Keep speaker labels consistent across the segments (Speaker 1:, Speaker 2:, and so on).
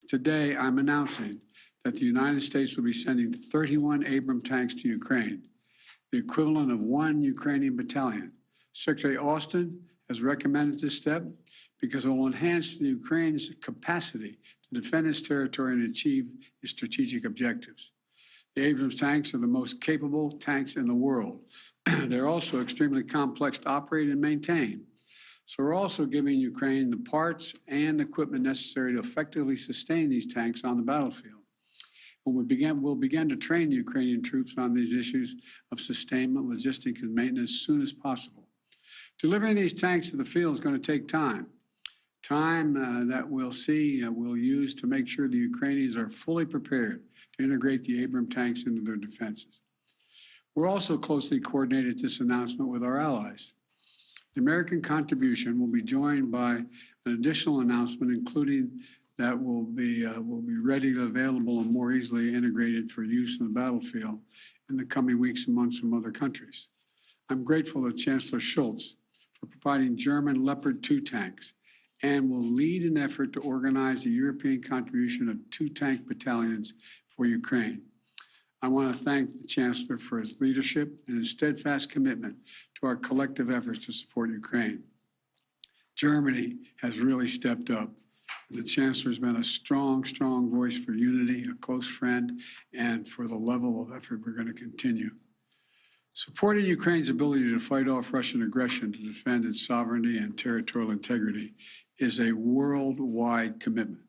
Speaker 1: Today, I'm announcing that the United States will be sending 31 Abrams tanks to Ukraine, the equivalent of 1 Ukrainian battalion. Secretary Austin has recommended this step because it will enhance the Ukraine's capacity to defend its territory and achieve its strategic objectives. The Abrams tanks are the most capable tanks in the world. They're also extremely complex to operate and maintain. So we're also giving Ukraine the parts and equipment necessary to effectively sustain these tanks on the battlefield. We'll begin to train the Ukrainian troops on these issues of sustainment, logistics, and maintenance as soon as possible. Delivering these tanks to the field is going to take time. That we'll use to make sure the Ukrainians are fully prepared to integrate the Abrams tanks into their defenses. We're also closely coordinated this announcement with our allies. The American contribution will be joined by an additional announcement, including that will be readily available and more easily integrated for use in the battlefield in the coming weeks and months from other countries. I'm grateful to Chancellor Schultz for providing German Leopard 2 tanks and will lead an effort to organize a European contribution of 2 tank battalions for Ukraine. I want to thank the Chancellor for his leadership and his steadfast commitment to our collective efforts to support Ukraine. Germany has really stepped up. The Chancellor has been a strong voice for unity, a close friend, and for the level of effort we're going to continue. Supporting Ukraine's ability to fight off Russian aggression to defend its sovereignty and territorial integrity is a worldwide commitment.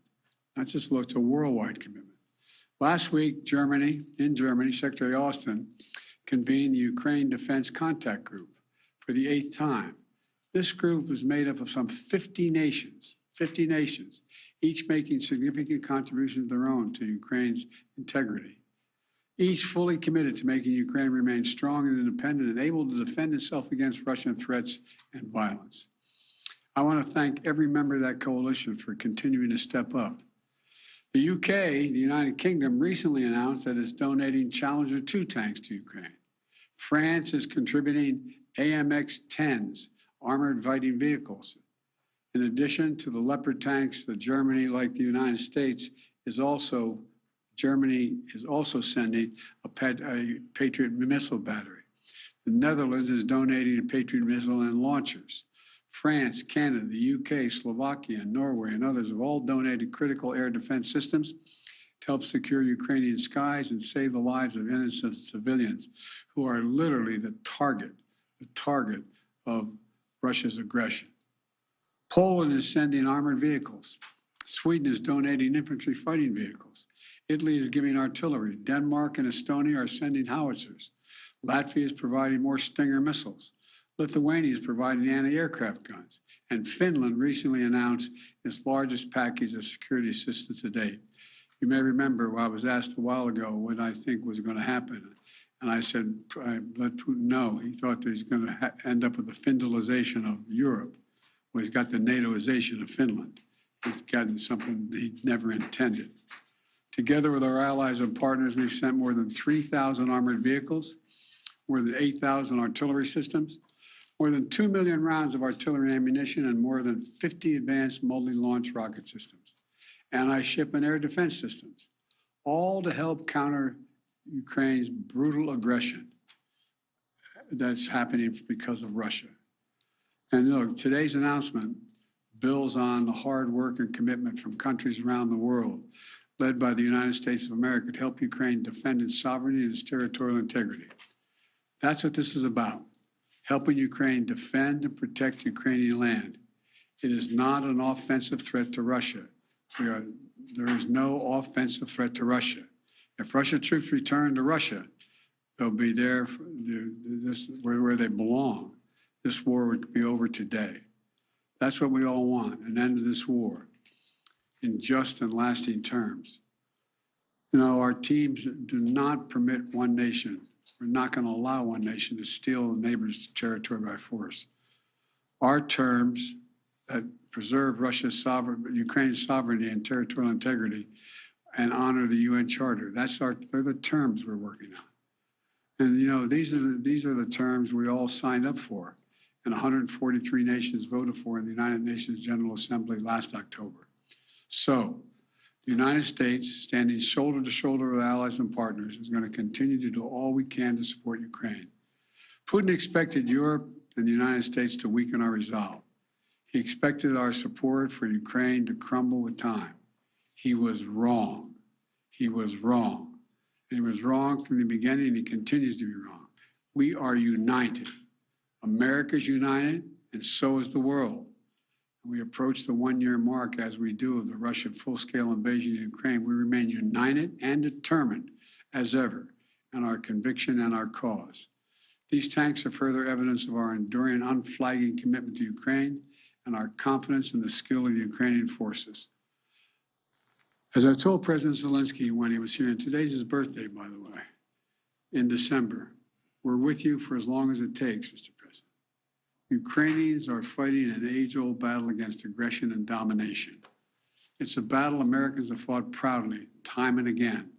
Speaker 1: Not just it's a worldwide commitment. Last week, in Germany, Secretary Austin convened the Ukraine Defense Contact Group for the 8th time. This group was made up of some 50 nations, each making significant contributions of their own to Ukraine's integrity, each fully committed to making Ukraine remain strong and independent and able to defend itself against Russian threats and violence. I want to thank every member of that coalition for continuing to step up. The UK, the United Kingdom, recently announced that it's donating Challenger 2 tanks to Ukraine. France is contributing AMX-10s, armored fighting vehicles. In addition to the Leopard tanks, Germany, like the United States, Germany is also sending a Patriot missile battery. The Netherlands is donating a Patriot missile and launchers. France, Canada, the UK, Slovakia, Norway, and others have all donated critical air defense systems to help secure Ukrainian skies and save the lives of innocent civilians who are literally the target of Russia's aggression. Poland is sending armored vehicles. Sweden is donating infantry fighting vehicles. Italy is giving artillery. Denmark and Estonia are sending howitzers. Latvia is providing more Stinger missiles. Lithuania is providing anti-aircraft guns. And Finland recently announced its largest package of security assistance to date. You may remember I was asked a while ago what I think was going to happen. And I said, I let Putin know. He thought that he's going to end up with the Finlandization of Europe. Well, he's got the NATOization of Finland. He's gotten something that he never intended. Together with our allies and partners, we've sent more than 3,000 armored vehicles, more than 8,000 artillery systems, more than 2 million rounds of artillery ammunition, and more than 50 advanced multi-launch rocket systems, anti-ship and air defense systems, all to help counter Ukraine's brutal aggression that's happening because of Russia. And look, today's announcement builds on the hard work and commitment from countries around the world, led by the United States of America, to help Ukraine defend its sovereignty and its territorial integrity. That's what this is about, helping Ukraine defend and protect Ukrainian land. It is not an offensive threat to Russia. There is no offensive threat to Russia. If Russian troops return to Russia, they'll be there where they belong. This war would be over today. That's what we all want, an end to this war in just and lasting terms. You know, our teams do not permit one nation. We're not going to allow one nation to steal a neighbor's territory by force. Our terms that preserve Ukraine's sovereignty and territorial integrity and honor the UN Charter. They're the terms we're working on. And you know, these are the terms we all signed up for, and 143 nations voted for in the United Nations General Assembly last October. So, The United States, standing shoulder to shoulder with allies and partners, is going to continue to do all we can to support Ukraine. Putin expected Europe and the United States to weaken our resolve. He expected our support for Ukraine to crumble with time. He was wrong. He was wrong. And he was wrong from the beginning, and he continues to be wrong. We are united. America's united, and so is the world. We approach the one-year mark as we do of the Russian full-scale invasion of Ukraine. We remain united and determined as ever in our conviction and our cause. These tanks are further evidence of our enduring, unflagging commitment to Ukraine and our confidence in the skill of the Ukrainian forces. As I told President Zelensky when he was here, and today's his birthday, by the way, in December, we're with you for as long as it takes, Mr. President. Ukrainians are fighting an age-old battle against aggression and domination. It's a battle Americans have fought proudly, time and again.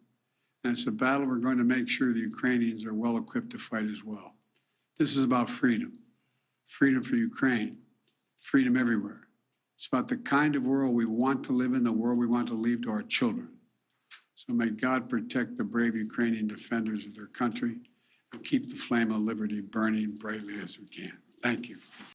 Speaker 1: And it's a battle we're going to make sure the Ukrainians are well equipped to fight as well. This is about freedom. Freedom for Ukraine. Freedom everywhere. It's about the kind of world we want to live in, the world we want to leave to our children. So may God protect the brave Ukrainian defenders of their country and keep the flame of liberty burning brightly as we can. Thank you.